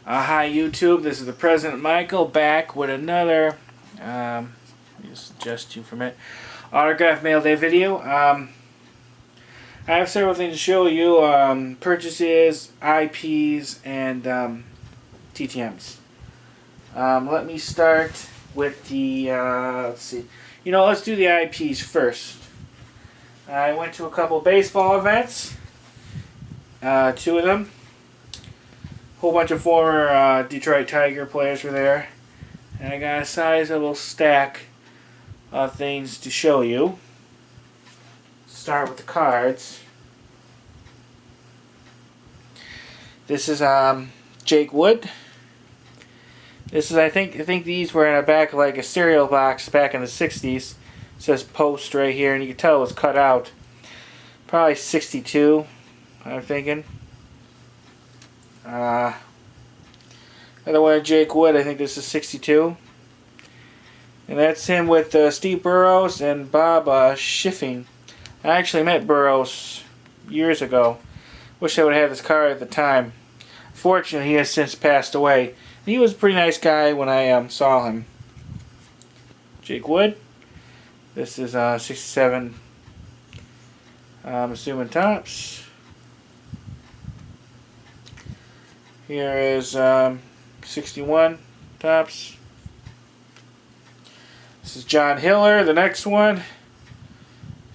Hi YouTube, this is the President Michael back with another, just adjust you for a minute, Autograph Mail Day video. I have several things to show you, purchases, IPs, and TTMs. Let me start with the, let's see, let's do the IPs first. I went to a couple baseball events, two of them. Whole bunch of former Detroit Tiger players were there, and I got a sizable stack of things to show you. Start with the cards. This is Jake Wood. This is I think these were in the back of like a cereal box back in the 60s. It says Post right here, and you can tell it was cut out. Probably 62, I'm thinking. Another one of Jake Wood, I think this is 62. And that's him with Steve Burrows and Bob Schiffing. I actually met Burrows years ago. Wish I would have had this card at the time. Fortunately, he has since passed away. He was a pretty nice guy when I saw him. Jake Wood. This is 67, I'm assuming tops. Here is 61 tops. This is John Hiller, the next one.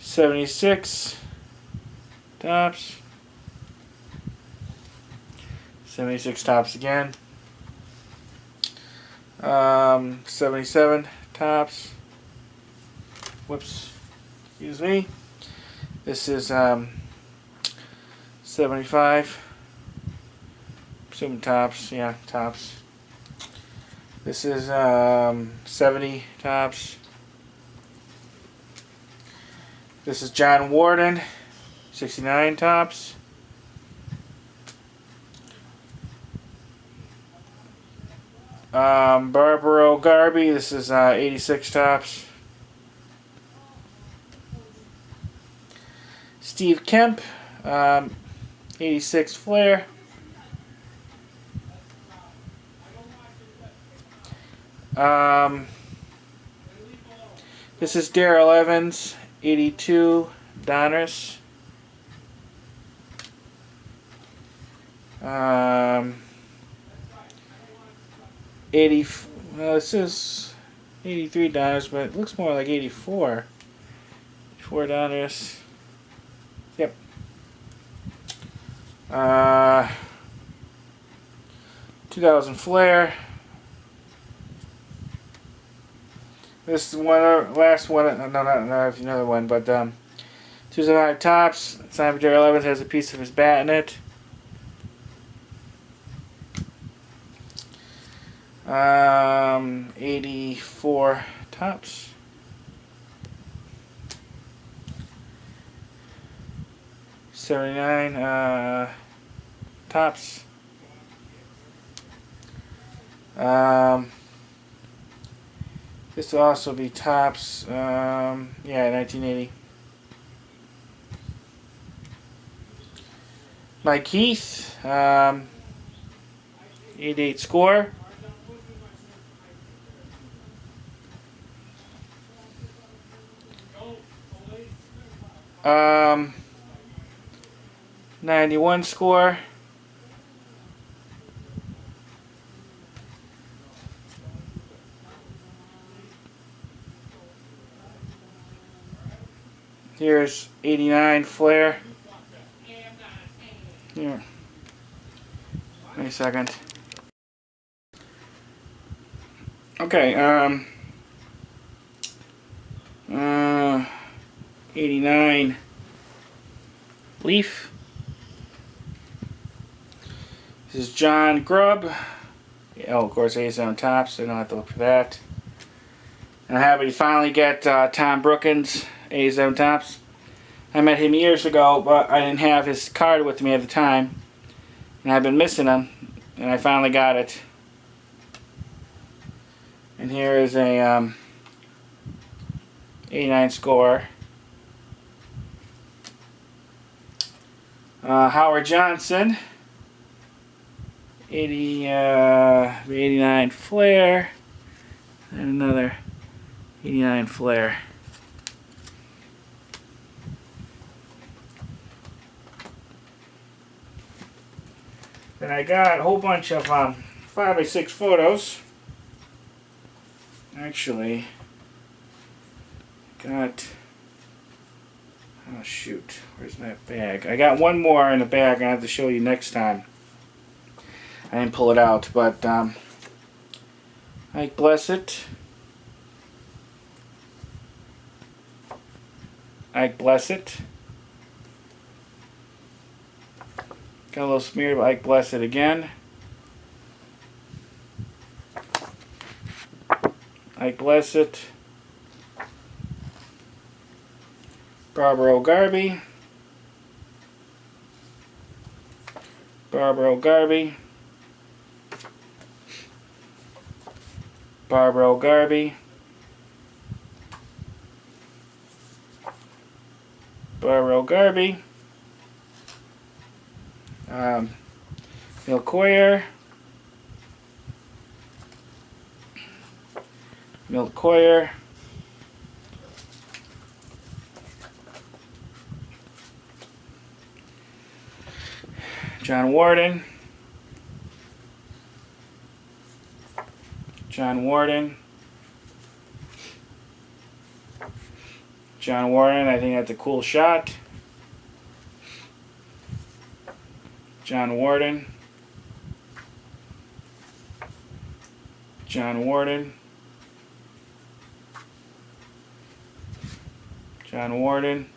76 tops. 76 tops again. 77 tops. Whoops. Excuse me. This is 75. Assuming tops. Yeah, tops. This is 70 tops. This is John Warden, 69 tops. Barbaro Garby, this is 86 tops. Steve Kemp, 86 Flair. This is Darrell Evans, 82 Donruss. 80. Well, this is 83 Donruss, but it looks more like 84. 84 Donruss. Yep. 2000 Flair. This is one, last one, no, not another one, but 205 tops. Simon Darrell Evans has a piece of his bat in it. 84 tops. '79 tops. This will also be tops, yeah, 1980. Mike Keith, 88 score. Um, 91 score. Here's 89 Flair. Here. Wait a second. Okay, 89 Leaf. This is John Grubb. Oh, of course, 87 tops, so I don't have to look for that. And I'm happy to finally get Tom Brookins, 87 tops. I met him years ago, but I didn't have his card with me at the time. And I've been missing him, and I finally got it. And here is a 89 score. Howard Johnson, 89 flare, and another 89 flare. Then I got a whole bunch of 5x6 photos. Actually, got, oh shoot, where's my bag? I got one more in the bag I have to show you next time. I didn't pull it out, but I bless it. I bless it. Got a little smeared, but I bless it again. I bless it. Barbara Garby. Barbara Garby. Barbara Garby. Barbara Garby. Bill Coyer. Milt Coyer. John Warden. John Warden. John Warden, I think that's a cool shot. John Warden. John Warden. John Warden.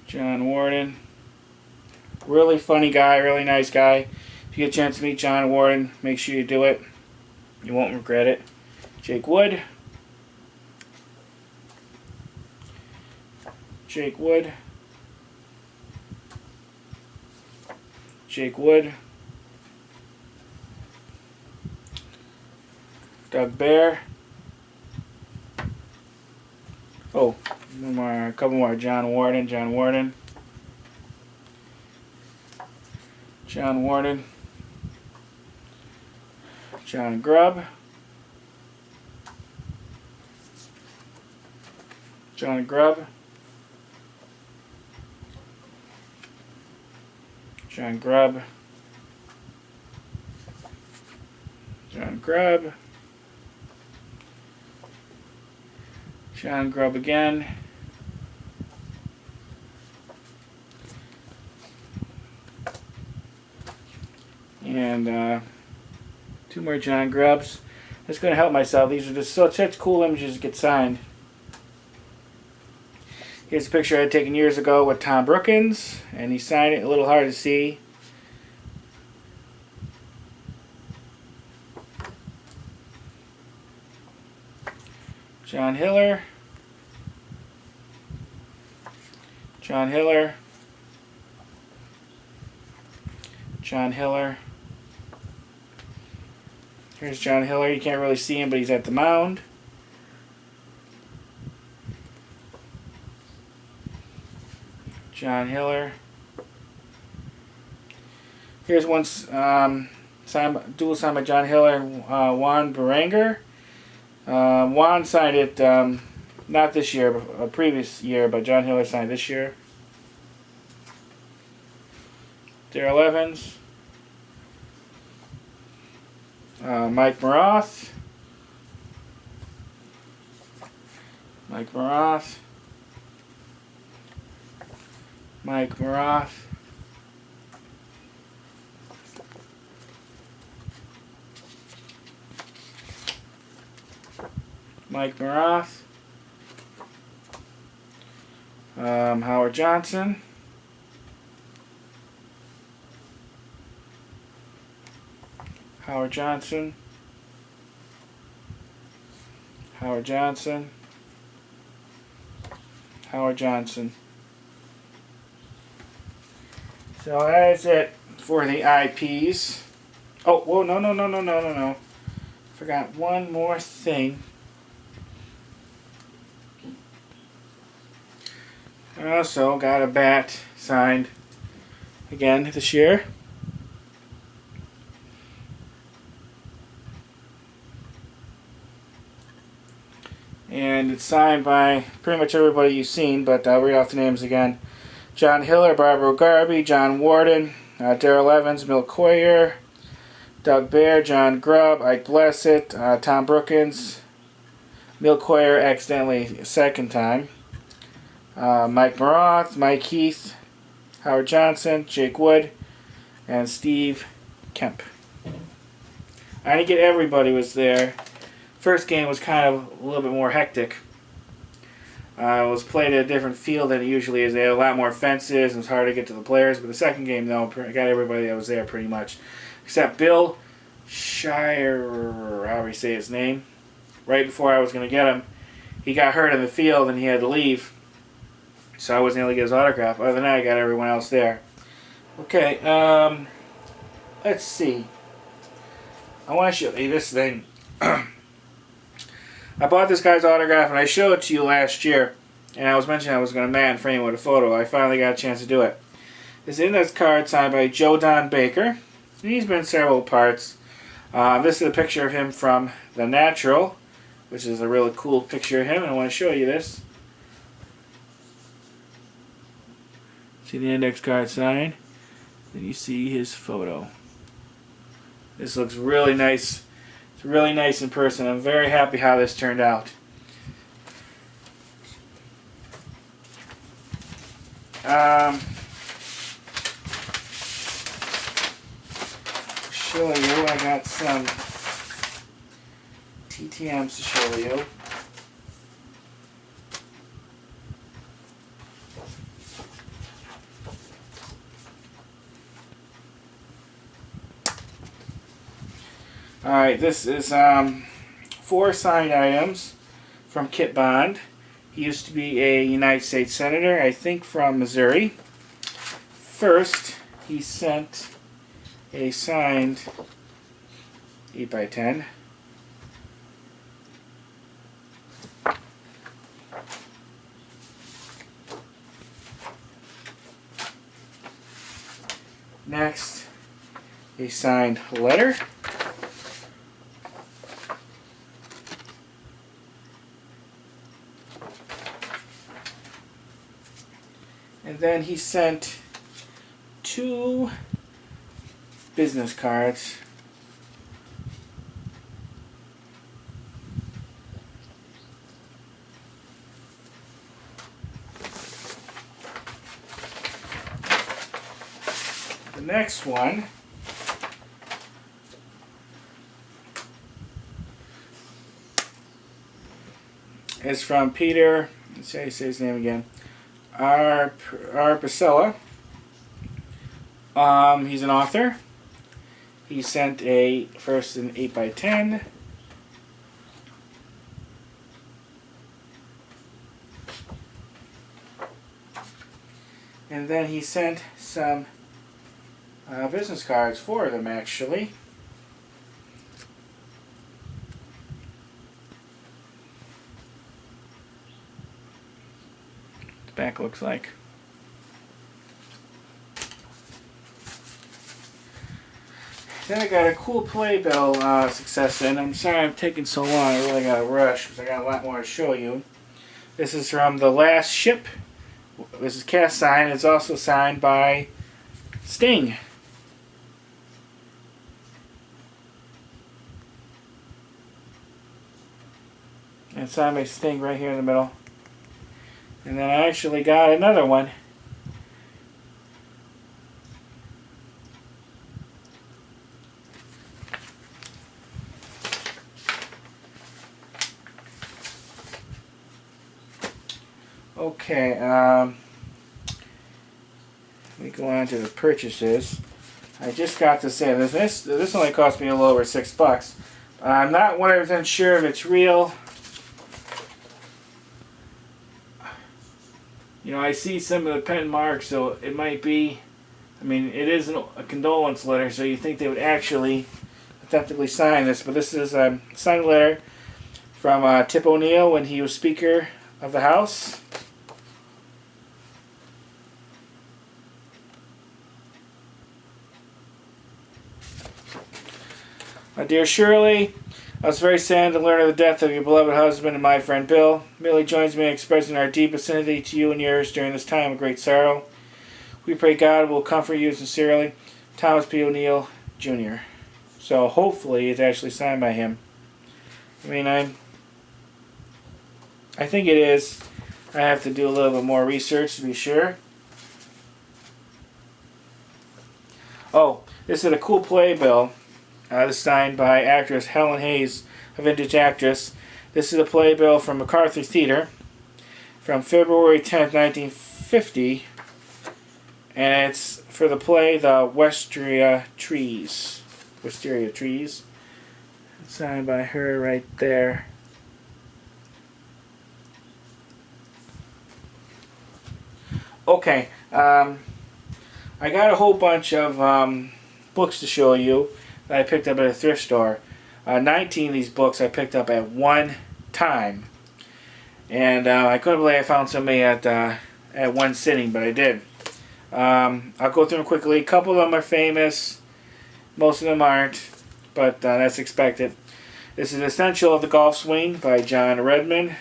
John Warden. Really funny guy, really nice guy. If you get a chance to meet John Warden, make sure you do it. You won't regret it. Jake Wood. Jake Wood. Jake Wood. Doug Bear. Oh, one more, a couple more. John Warden. John Warden. John Warden. John Grubb. John Grubb. John Grubb. John Grubb. John Grubb again. And two more John Grubbs. Just going to help myself. These are just such cool images to get signed. Here's a picture I had taken years ago with Tom Brookins, and he signed it. A little hard to see. John Hiller. John Hiller. John Hiller. Here's John Hiller. You can't really see him, but he's at the mound. John Hiller. Here's one dual signed by John Hiller and Juan Beranger. Juan signed it not this year, but a previous year, but John Hiller signed this year. Darrell Evans. Mike Maroth. Mike Maroth. Mike Maroth. Mike Maroth. Howard Johnson. Howard Johnson. Howard Johnson. Howard Johnson. So that's it for the IPs. Oh, whoa, no. Forgot one more thing. I also got a bat signed again this year. And it's signed by pretty much everybody you've seen, but I'll read off the names again. John Hiller, Barbara Garby, John Warden, Daryl Evans, Milt Coyer, Doug Baer, John Grubb, Ike Blessett, Tom Brookins, Milt Coyer accidentally second time, Mike Maroth, Mike Heath, Howard Johnson, Jake Wood, and Steve Kemp. I didn't get everybody was there. First game was kind of a little bit more hectic. It was played at a different field than it usually is. They had a lot more fences and it was hard to get to the players. But the second game, though, I got everybody that was there pretty much. Except Bill Shire, however you say his name. Right before I was going to get him, he got hurt in the field and he had to leave. So I wasn't able to get his autograph. Other than that, I got everyone else there. Okay, let's see. I want to show you this thing. I bought this guy's autograph and I showed it to you last year. And I was mentioning I was going to mat and frame it with a photo. I finally got a chance to do it. This index card signed by Joe Don Baker. And he's been in several parts. This is a picture of him from The Natural, which is a really cool picture of him. And I want to show you this. See the index card sign? Then you see his photo. This looks really nice. It's really nice in person. I'm very happy how this turned out. Show you, I got some ttms to show you. Alright, this is 4 signed items from Kit Bond. He used to be a United States Senator, I think from Missouri. First, he sent a signed 8x10. Next, a signed letter. And then he sent 2 business cards. The next one is from Peter, let's say his name again, Arpacella. He's an author. He sent first an 8x10. And then he sent some business cards, 4 of them actually. The back looks like. Then I got a cool playbill success in. I'm sorry I'm taking so long. I really got to rush because I got a lot more to show you. This is from The Last Ship. This is cast signed. It's also signed by Sting. And signed by Sting right here in the middle. And then I actually got another one. Okay, let me go on to the purchases. I just got to say this only cost me a little over $6. I'm not 100% sure if it's real. You know, I see some of the pen marks, so it might be. I mean, it is a condolence letter, so you think they would actually authentically sign this. But this is a signed letter from Tip O'Neill when he was Speaker of the House. Dear Shirley, I was very sad to learn of the death of your beloved husband and my friend Bill. Millie joins me in expressing our deepest sympathy to you and yours during this time of great sorrow. We pray God will comfort you sincerely. Thomas P. O'Neill, Jr. So hopefully it's actually signed by him. I mean, I think it is. I have to do a little bit more research to be sure. Oh, this is a cool playbill. This is signed by actress Helen Hayes, a vintage actress. This is a playbill from MacArthur Theatre from February 10th, 1950. And it's for the play The Wisteria Trees. Wisteria Trees. It's signed by her right there. Okay, I got a whole bunch of books to show you that I picked up at a thrift store. 19 of these books I picked up at one time. And I couldn't believe I found so many at one sitting, but I did. I'll go through them quickly. A couple of them are famous. Most of them aren't, but that's expected. This is Essential of the Golf Swing by John Redmond.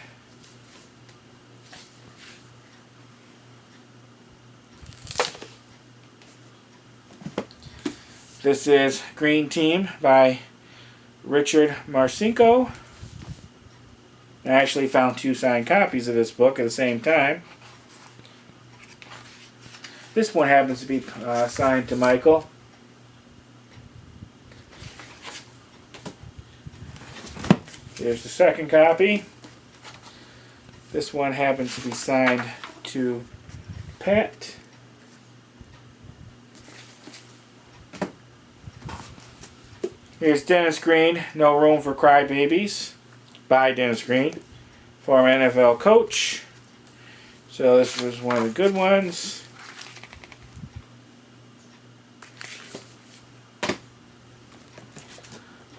This is Green Team by Richard Marcinko. I actually found 2 signed copies of this book at the same time. This one happens to be signed to Michael. Here's the second copy. This one happens to be signed to Pat. Here's Dennis Green, No Room for Crybabies, by Dennis Green, former NFL coach. So this was one of the good ones.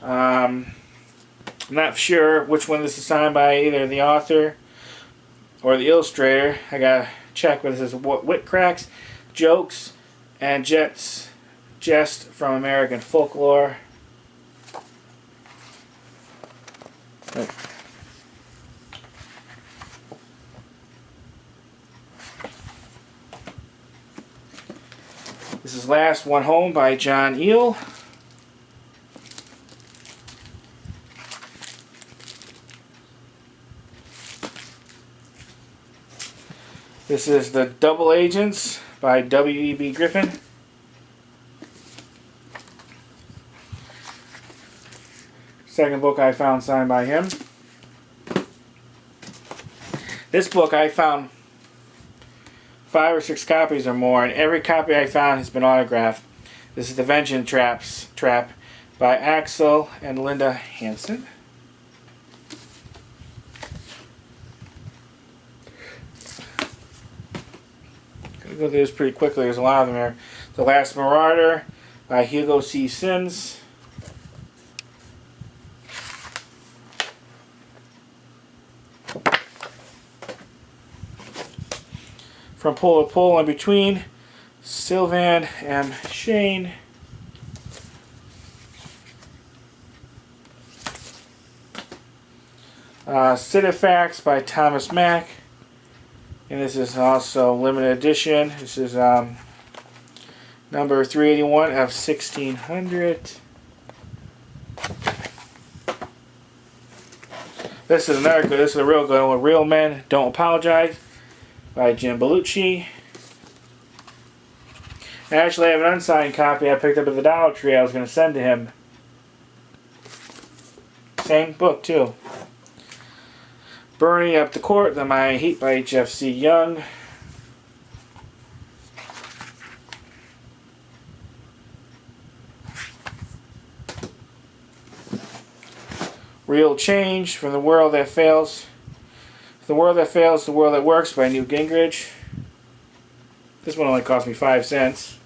I'm not sure which one this is signed by, either the author or the illustrator. I gotta check, but this is Wit Cracks, Jokes, and Jest from American Folklore. This is Last One Home by John Eel. This is The Double Agents by W.E.B. Griffin. Second book I found signed by him. This book I found 5 or 6 copies or more, and every copy I found has been autographed. This is The Vengeance Trap by Axel and Linda Hansen. Gonna go through this pretty quickly. There's a lot of them here. The Last Marauder by Hugo C. Sims. From Pole to Pole in Between, Sylvan M. Shane. Citifax by Thomas Mack. And this is also limited edition. This is number 381 of 1600. This is another good, this is a real good one. Real Men Don't Apologize by Jim Bellucci. I actually have an unsigned copy I picked up at the Dollar Tree I was going to send to him. Same book too. Burning Up the Court, The My Heat by H.F.C. Young. Real Change from the World That Fails. The World That Fails, The World That Works by Newt Gingrich. This one only cost me 5 cents.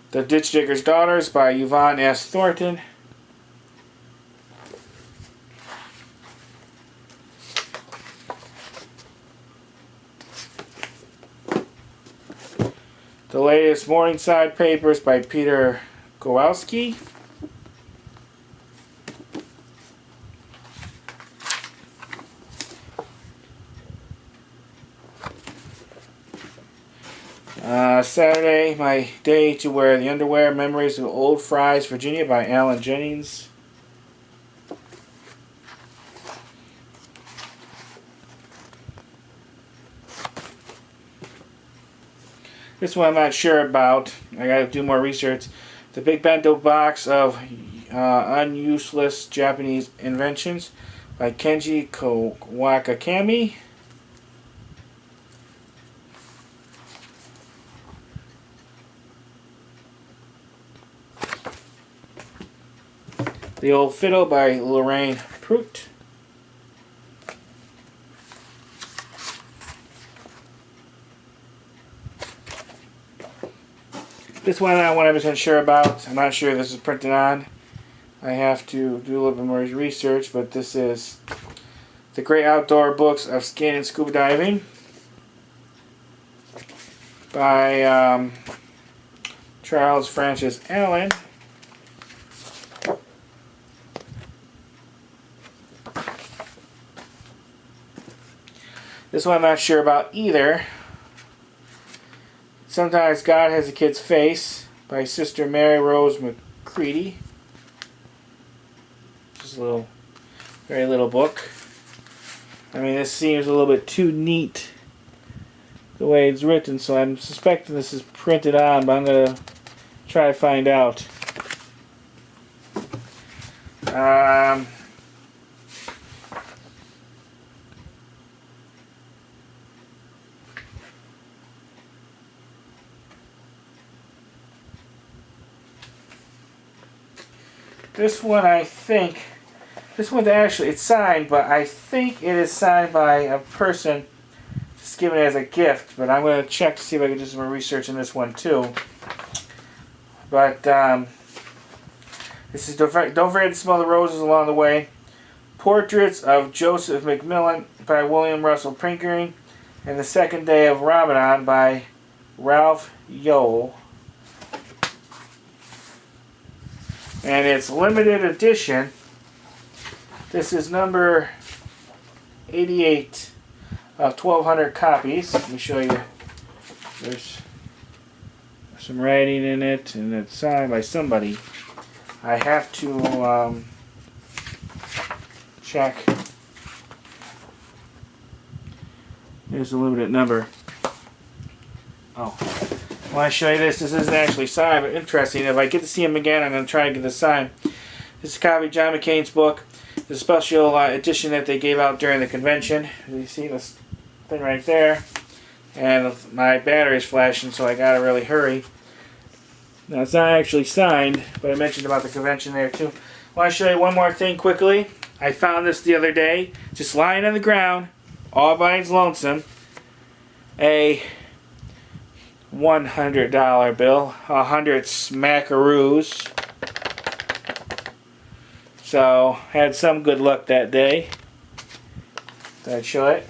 The Ditch Digger's Daughters by Yvonne S. Thornton. The latest Morningside papers by Peter Kowalski. Saturday, my day to wear the underwear. Memories of Old Fries, Virginia by Alan Jennings. This one I'm not sure about. I gotta do more research. The Big Bento Box of Unuseless Japanese Inventions by Kenji Kawakami. The Old Fiddle by Lorraine Prout. This one I'm not 100% sure about. I'm not sure if this is printed on. I have to do a little bit more research, but this is The Great Outdoor Books of Skiing and Scuba Diving by Charles Francis Allen. This one I'm not sure about either. Sometimes God Has a Kid's Face by Sister Mary Rose McCready. Just a little, very little book. I mean, this seems a little bit too neat the way it's written, so I'm suspecting this is printed on, but I'm going to try to find out. This one, I think, this one's actually, it's signed, but I think it is signed by a person just given it as a gift. But I'm going to check to see if I can do some more research on this one too. But this is Don't Forget to Smell the Roses Along the Way. Portraits of Joseph McMillan by William Russell Pickering. And The Second Day of Ramadan by Ralph Yole. And it's limited edition. This is number 88 of 1,200 copies. Let me show you. There's some writing in it, and it's signed by somebody. I have to check. There's a limited number. Oh. I want to show you this. This isn't actually signed, but interesting. If I get to see him again, I'm going to try to get this signed. This is a copy of John McCain's book. It's a special edition that they gave out during the convention. You see this thing right there? And my battery's flashing, so I got to really hurry. Now, it's not actually signed, but I mentioned about the convention there too. I want to show you one more thing quickly. I found this the other day, just lying on the ground, all by its lonesome. A $100 bill, 100 smackaroos. So had some good luck that day. I'd show it.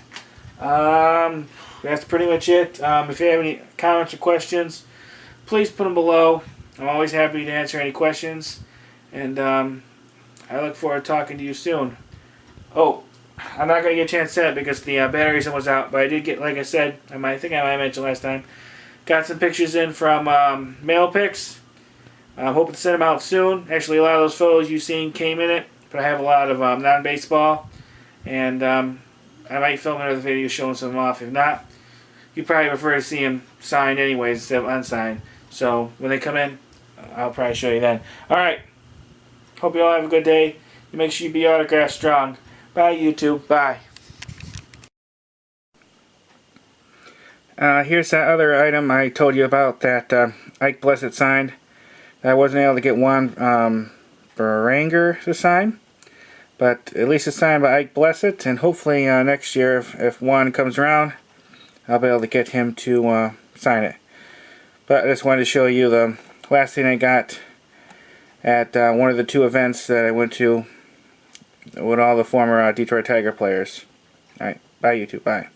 That's pretty much it. If you have any comments or questions, please put them below. I'm always happy to answer any questions, and I look forward to talking to you soon. Oh, I'm not going to get a chance to set it because the battery's almost out, but I did get, like I said, I think I might have mentioned last time, got some pictures in from mail pics. I'm hoping to send them out soon. Actually, a lot of those photos you've seen came in it, but I have a lot of non-baseball, and I might film another video showing some off. If not, you probably prefer to see them signed anyways instead of unsigned. So when they come in, I'll probably show you then. Alright, hope you all have a good day. Make sure you be autograph strong. Bye, YouTube. Bye. Here's that other item I told you about that Ike Blessett signed. I wasn't able to get one for Ranger to sign, but at least it's signed by Ike Blessett, and hopefully next year, if one comes around, I'll be able to get him to sign it. But I just wanted to show you the last thing I got at one of the two events that I went to with all the former Detroit Tiger players. Alright, bye YouTube, bye.